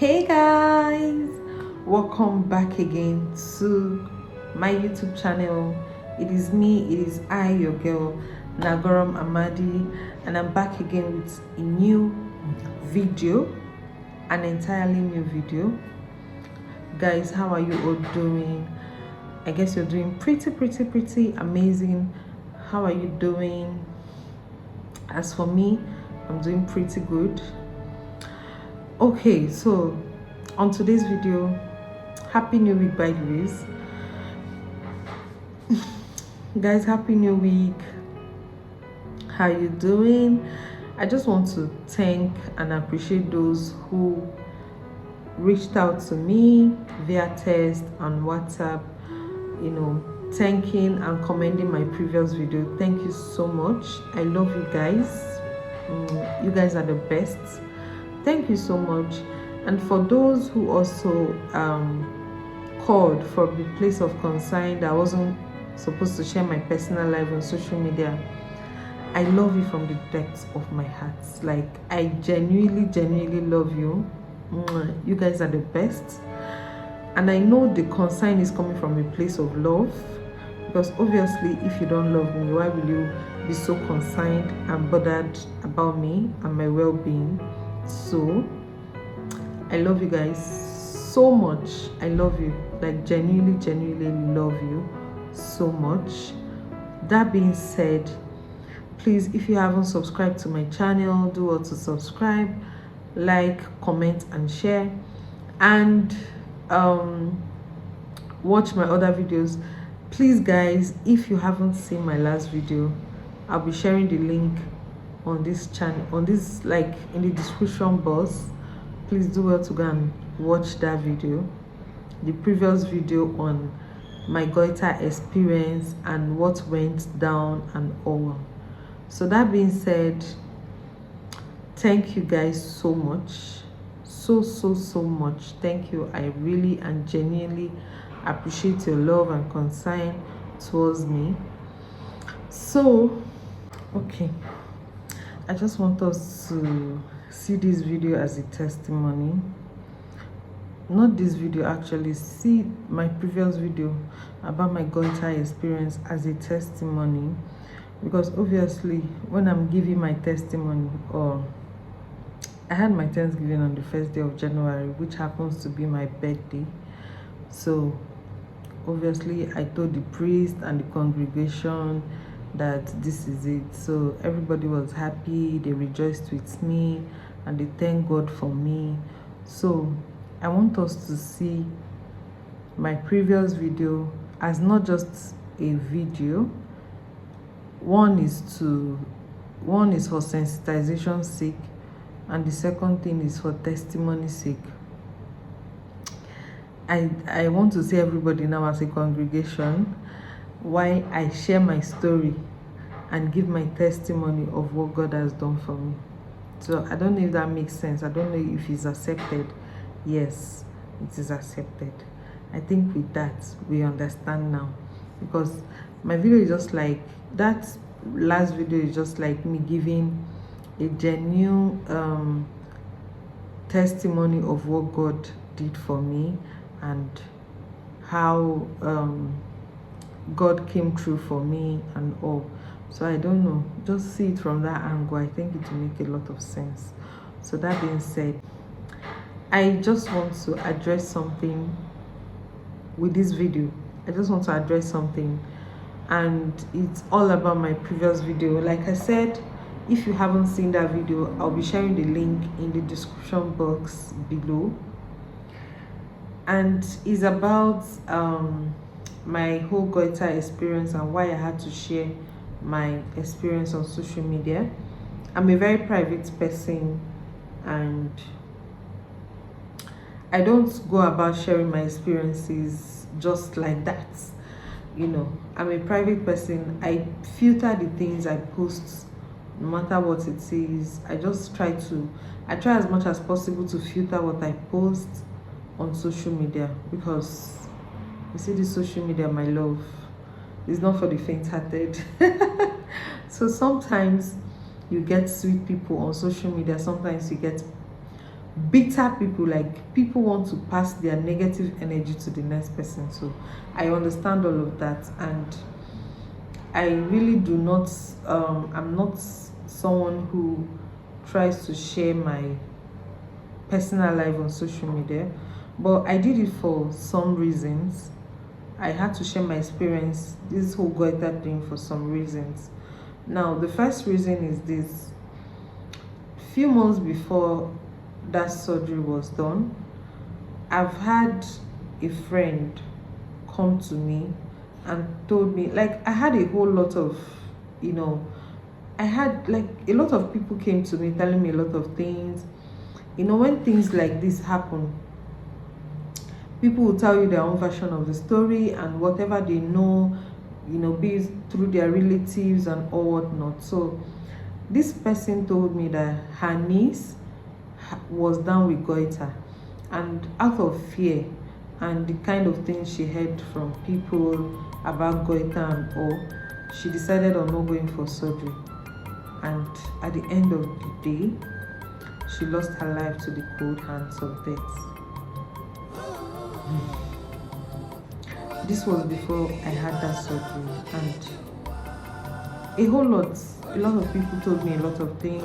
Hey guys, welcome back again to my YouTube channel. It is me, it is I, your girl Nagorom Amadi, and I'm back again with a new video, an entirely new video. Guys, how are you all doing? I guess you're doing pretty amazing. How are you doing? As for me, I'm doing pretty good. Okay, so on today's video, happy new week by the ways. Guys, happy new week. How you doing? I just want to thank and appreciate those who reached out to me via text and WhatsApp, thanking and commending my previous video. Thank you so much. I love you guys. You guys are the best. Thank you so much. And for those who also called for the place of concern that I wasn't supposed to share my personal life on social media, I love you from the depths of my heart. Like, I genuinely love you. You guys are the best. And I know the concern is coming from a place of love, because obviously if you don't love me, why will you be so concerned and bothered about me and my well-being? So I love you guys so much. I love you, like genuinely love you so much. That being said, please, if you haven't subscribed to my channel, do well to subscribe, like, comment and share, and watch my other videos. Please guys, if you haven't seen my last video, I'll be sharing the link on this channel, like in the description box. Please do well to go and watch that video, the previous video on my goiter experience and what went down and all. So that being said, thank you guys so much, so much. Thank you. I really and genuinely appreciate your love and concern towards me. So okay, I just want us to see this video as a testimony. Not this video, actually. See my previous video about my goiter experience as a testimony, because obviously when I'm giving my testimony, or I had my Thanksgiving on the first day of January, which happens to be my birthday. So obviously I told the priest and the congregation that this is it. So everybody was happy, they rejoiced with me, and they thanked God for me. So I want us to see my previous video as not just a video. One is for sensitization sake, and the second thing is for testimony sake. I want to see everybody now as a congregation why I share my story and give my testimony of what God has done for me. So I don't know if that makes sense. I don't know if it's accepted. Yes, it is accepted. I think with that we understand now, because my video is just like that. Last video is just like me giving a genuine testimony of what God did for me and how God came through for me and all. So I don't know, just see it from that angle. I think it will make a lot of sense. So that being said, I just want to address something with this video. I just want to address something, and it's all about my previous video. Like I said, if you haven't seen that video, I'll be sharing the link in the description box below, and it's about my whole goiter experience and why I had to share my experience on social media. I'm a very private person, and I don't go about sharing my experiences just like that. I'm a private person. I filter the things I post, no matter what it is. I try as much as possible to filter what I post on social media, because you see, this social media, my love, is not for the faint-hearted. So sometimes you get sweet people on social media, sometimes you get bitter people, like people want to pass their negative energy to the next person. So I understand all of that, and I really do not, I'm not someone who tries to share my personal life on social media, but I did it for some reasons. I had to share my experience, this whole goiter thing, for some reasons. Now, the first reason is this: few months before that surgery was done, I've had a friend come to me and told me, like, I had a whole lot of, you know, I had like a lot of people came to me telling me a lot of things. You know, when things like this happen, people will tell you their own version of the story and whatever they know, you know, be it through their relatives and all whatnot. So this person told me that her niece was down with goiter, and out of fear and the kind of things she heard from people about goiter and all, she decided on not going for surgery. And at the end of the day, she lost her life to the cold hands of death. This was before I had that surgery, and a lot of people told me a lot of things.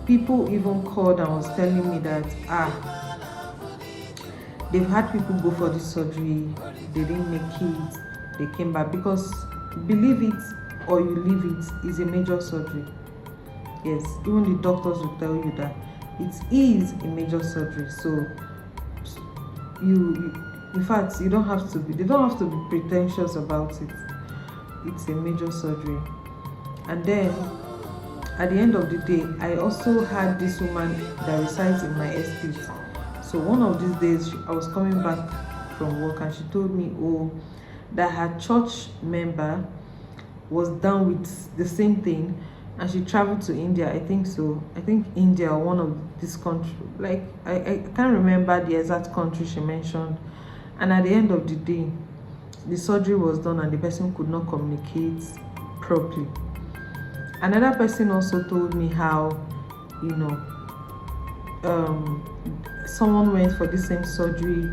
People even called and was telling me that they've had people go for this surgery, they didn't make it, they came back. Because believe it or you leave it, is a major surgery. Yes, even the doctors will tell you that it is a major surgery. So you in fact, you don't have to be, they don't have to be pretentious about it. It's a major surgery. And then at the end of the day, I also had this woman that resides in my estate. So one of these days, I was coming back from work and she told me, oh, that her church member was down with the same thing, and she traveled to India. I think so. I think India or one of this country. Like I can't remember the exact country she mentioned. And at the end of the day, the surgery was done and the person could not communicate properly. Another person also told me how, you know, someone went for the same surgery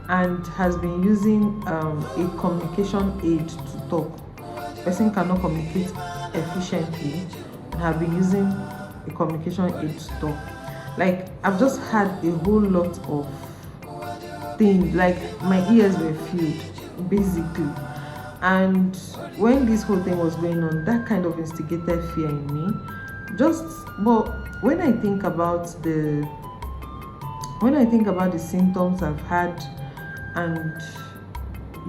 and has been using a communication aid to talk. The person cannot communicate efficiently and have been using a communication aid to talk. Like, I've just had a whole lot of things, like my ears were filled basically. And when this whole thing was going on, that kind of instigated fear in me. But when I think about the symptoms I've had, and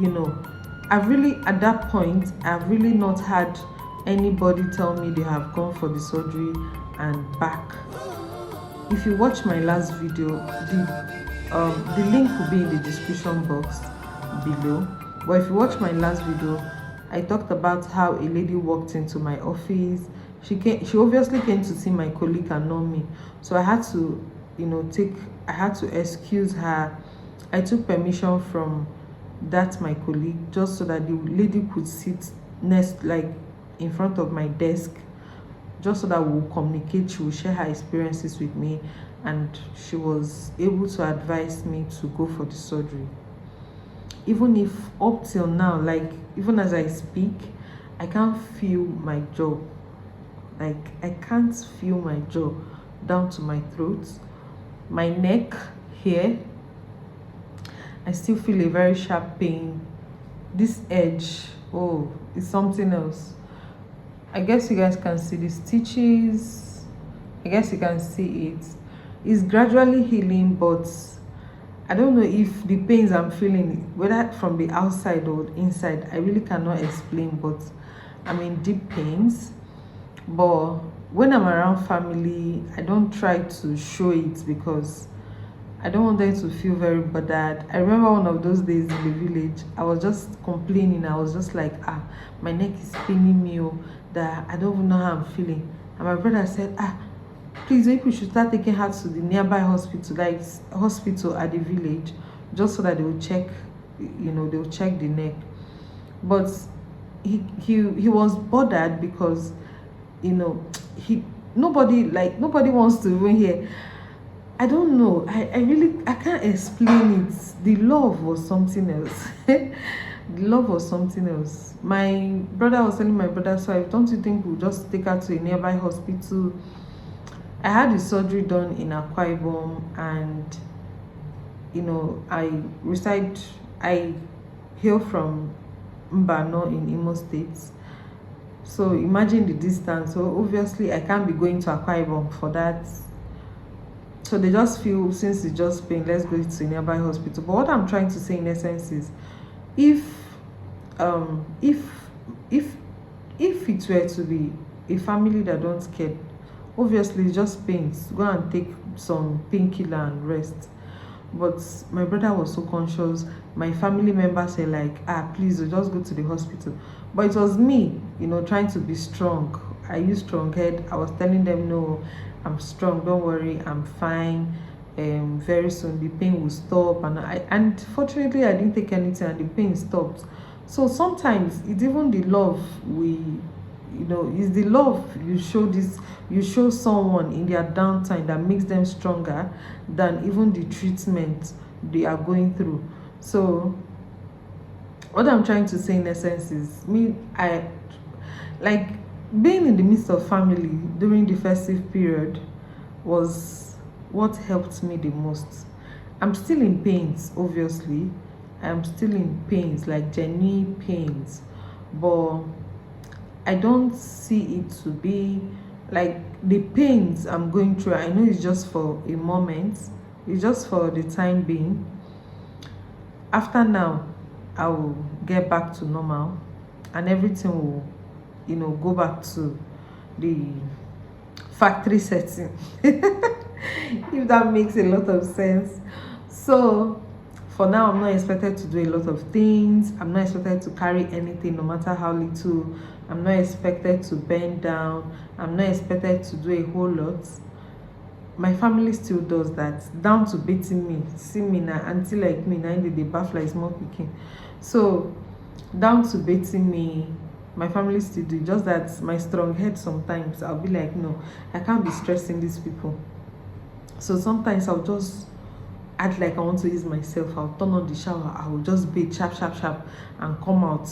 you know, I've really, at that point, I've really not had anybody tell me they have gone for the surgery and back. If you watch my last video, the link will be in the description box below. But if you watch my last video, I talked about how a lady walked into my office. She obviously came to see my colleague and not me. So I had to, you know, I had to excuse her. I took permission from my colleague, just so that the lady could sit next, like in front of my desk, just so that we'll communicate. She will share her experiences with me, and she was able to advise me to go for the surgery. Even if up till now, like even as I speak, I can't feel my jaw. Like, I can't feel my jaw down to my throat, my neck here. I still feel a very sharp pain. This edge, oh, it's something else. I guess you guys can see the stitches. I guess you can see it. It's gradually healing, but I don't know if the pains I'm feeling, whether from the outside or inside, I really cannot explain, but I'm in deep pains. But when I'm around family, I don't try to show it because I don't want them to feel very bothered. I remember one of those days in the village, I was just complaining. I was just like, my neck is paining me, that I don't even know how I'm feeling. And my brother said, please, maybe we should start taking her to the nearby hospital, like hospital at the village, just so that they will check, you know, they will check the neck. But he was bothered because, you know, nobody wants to even hear. I don't know. I really I can't explain it. The love was something else. The love was something else. My brother was telling my brother's wife, don't you think we'll just take her to a nearby hospital? I had the surgery done in Akwa Ibom, and I hail from Mbano in Imo State. So imagine the distance. So obviously I can't be going to Akwa Ibom for that. So they just feel, since it's just pain, let's go to a nearby hospital. But what I'm trying to say in essence is, if um if if if it were to be a family that don't care, obviously it's just pains, go and take some painkiller and rest. But my brother was so conscious. My family members were like, ah, please, we just go to the hospital. But it was me, trying to be strong. I used strong head. I was telling them, no, I'm strong, don't worry, I'm fine. Very soon the pain will stop. And fortunately I didn't take anything and the pain stopped. So sometimes it's even the love it's the love you show someone in their downtime that makes them stronger than even the treatment they are going through. So what I'm trying to say in essence is, me I like being in the midst of family during the festive period was what helped me the most. I'm still in pains, obviously. I'm still in pains, like genuine pains, but I don't see it to be like the pains I'm going through. I know it's just for a moment, it's just for the time being. After now, I will get back to normal, and everything will, go back to the factory setting. If that makes a lot of sense. So for now, I'm not expected to do a lot of things. I'm not expected to carry anything, no matter how little. I'm not expected to bend down. I'm not expected to do a whole lot. My family still does that, down to beating me. See me now, auntie like me now, they bath like small pikin. So down to beating me, my family still do. Just that my strong head, sometimes I'll be like, no, I can't be stressing these people. So sometimes I'll just act like I want to ease myself. I'll turn on the shower, I will just bathe sharp sharp sharp and come out,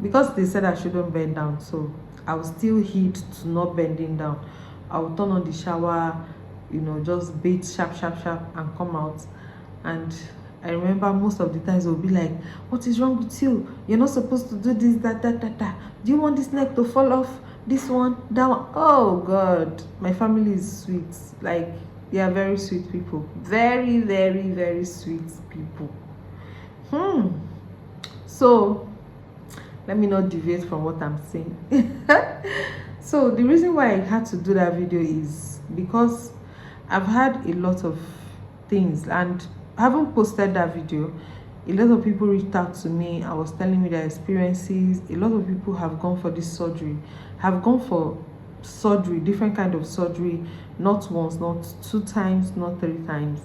because they said I shouldn't bend down. So I will still heed to not bending down. I will turn on the shower, just bathe sharp sharp sharp and come out. And I remember most of the times they'll be like, what is wrong with you? You're not supposed to do this, that. Do you want this neck to fall off? This one, that one. Oh God, my family is sweet. Like, they are very sweet people. Very, very, very sweet people. So let me not deviate from what I'm saying. So the reason why I had to do that video is because I've had a lot of things, and I haven't posted that video. A lot of people reached out to me. I was telling me their experiences. A lot of people have gone for this surgery, have gone for surgery, different kind of surgery, not once, not 2 times, not 3 times.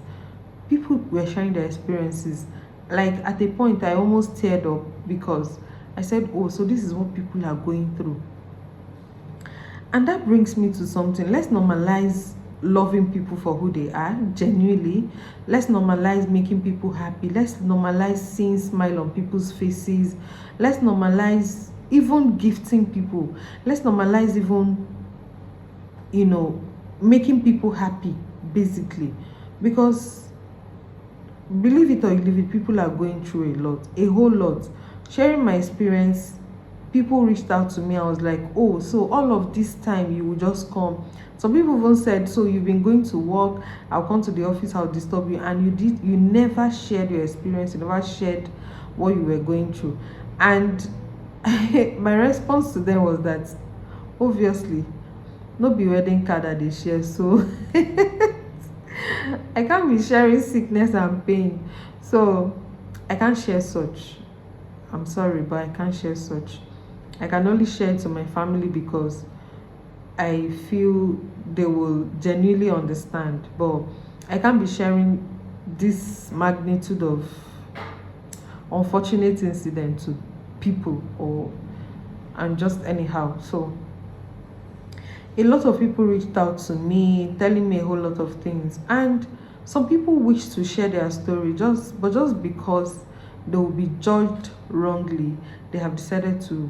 People were sharing their experiences. Like, at a point I almost teared up, because I said, oh, so this is what people are going through. And that brings me to something. Let's normalize loving people for who they are, genuinely. Let's normalize making people happy. Let's normalize seeing smile on people's faces. Let's normalize even gifting people. Let's normalize even, making people happy, basically. Because believe it or you leave it, people are going through a whole lot. Sharing my experience, people reached out to me. I was like, oh, so all of this time you will just come. Some people even said, so you've been going to work, I'll come to the office, I'll disturb you. And you never shared your experience, you never shared what you were going through. And my response to them was that, obviously, no be wedding card that they share. So I can't be sharing sickness and pain. So I can't share such. I'm sorry, but I can't share such. I can only share it to my family, because I feel they will genuinely understand. But I can't be sharing this magnitude of unfortunate incident to people, and just anyhow. So A lot of people reached out to me telling me a whole lot of things, and some people wish to share their story, just because they will be judged wrongly, they have decided to,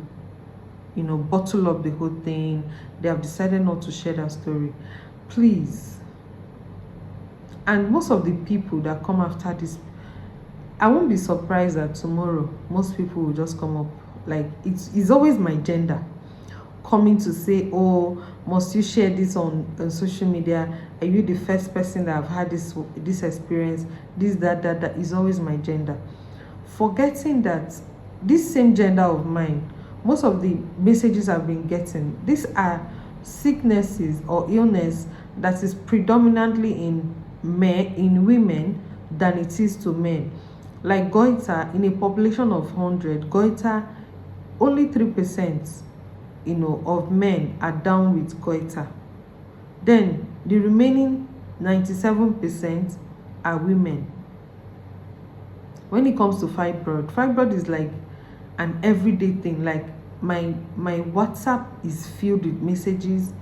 bottle up the whole thing. They have decided not to share their story. Please. And most of the people that come after this, I won't be surprised that tomorrow most people will just come up, like it's always my gender coming to say, oh, must you share this on social media? Are you the first person that have had this experience? This, that is always my gender. Forgetting that this same gender of mine, most of the messages I've been getting, these are sicknesses or illness that is predominantly in women than it is to men. Like goiter, in a population of 100, goiter, only 3% of men are down with goiter. Then the remaining 97% are women. When it comes to fibroid is like an everyday thing. Like my WhatsApp is filled with messages.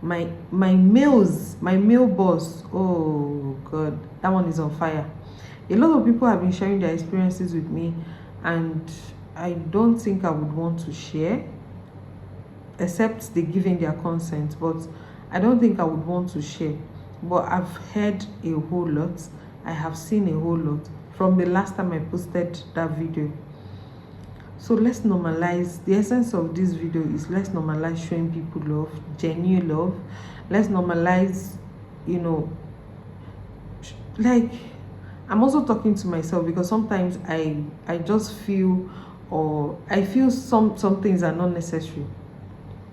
My mail boss, oh god, that one is on fire. A lot of people have been sharing their experiences with me, and I don't think I would want to share, except they give in their consent, but I don't think I would want to share. But I've heard a whole lot, I have seen a whole lot from the last time I posted that video. So let's normalize. The essence of this video is, let's normalize showing people love, genuine love. Let's normalize, like, I'm also talking to myself, because sometimes I just feel, or I feel some things are not necessary.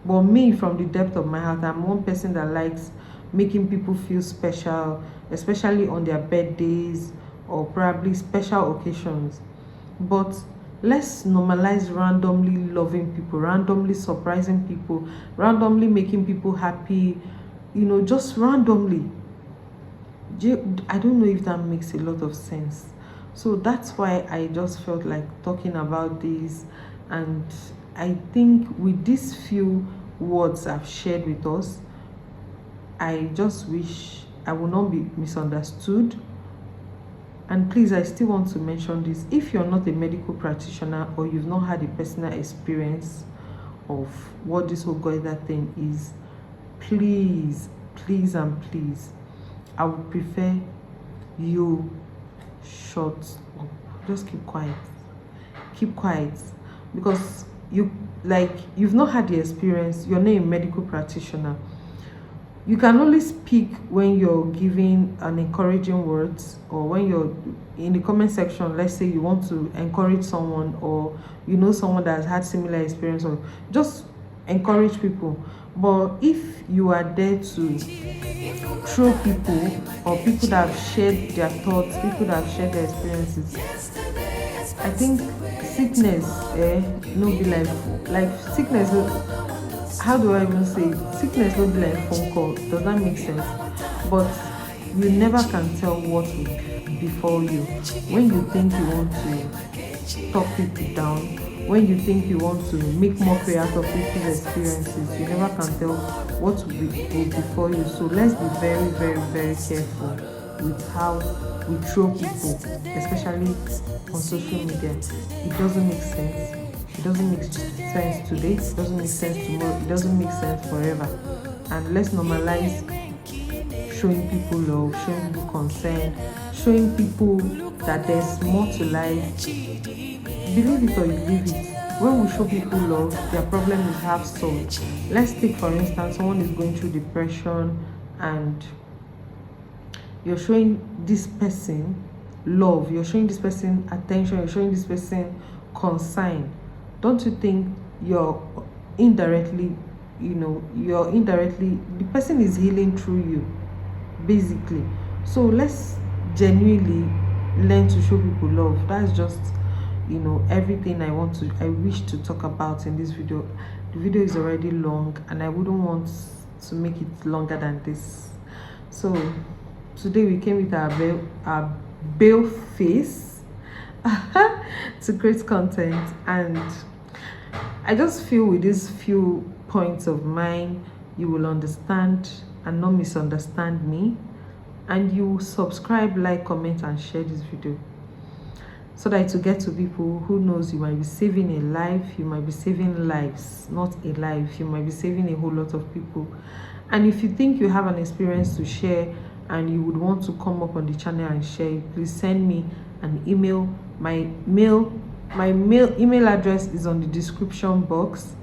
But me, from the depth of my heart, I'm one person that likes making people feel special, especially on their birthdays or probably special occasions. But let's normalize randomly loving people, randomly surprising people, randomly making people happy, just randomly. I don't know if that makes a lot of sense. So that's why I just felt like talking about this. And I think with these few words I've shared with us, I just wish I will not be misunderstood. And please, I still want to mention this: if you're not a medical practitioner, or you've not had a personal experience of what this whole goiter thing is, please and please, I would prefer you shut up. Just keep quiet. Because you've not had the experience, you're not a medical practitioner. You can only speak when you're giving an encouraging words, or when you're in the comment section. Let's say you want to encourage someone, or someone that has had similar experience, or just encourage people. But if you are there to throw people, or people that have shared their thoughts, people that have shared their experiences, I think sickness, no be like sickness. How do I even say it? Sickness will be like phone call. Does that make sense? But you never can tell what will befall you. When you think you want to talk people down, when you think you want to make mockery out of people's experiences, you never can tell what will befall you. So let's be very, very, very careful with how we throw people, especially on social media. It doesn't make sense. It doesn't make sense today, it doesn't make sense tomorrow, it doesn't make sense forever. And let's normalize showing people love, showing people concern, showing people that there's more to life. Believe it or you believe it, when we show people love, their problem is half solved. Let's take, for instance, someone is going through depression, and you're showing this person love, you're showing this person attention, you're showing this person concern. Don't you think you're indirectly, the person is healing through you, basically? So let's genuinely learn to show people love. That's just, everything I wish to talk about in this video. The video is already long, and I wouldn't want to make it longer than this. So today we came with our bail face to create content, and I just feel with these few points of mine, you will understand and not misunderstand me, and you subscribe, like, comment and share this video so that it will get to people. Who knows, you might be saving a life, you might be saving lives, not a life, you might be saving a whole lot of people. And if you think you have an experience to share and you would want to come up on the channel and share it, please send me an email. My email address is on the description box.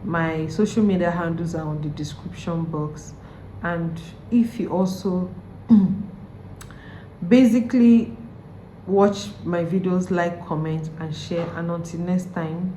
My social media handles are on the description box. And if you also basically watch my videos, like, comment and share. And until next time,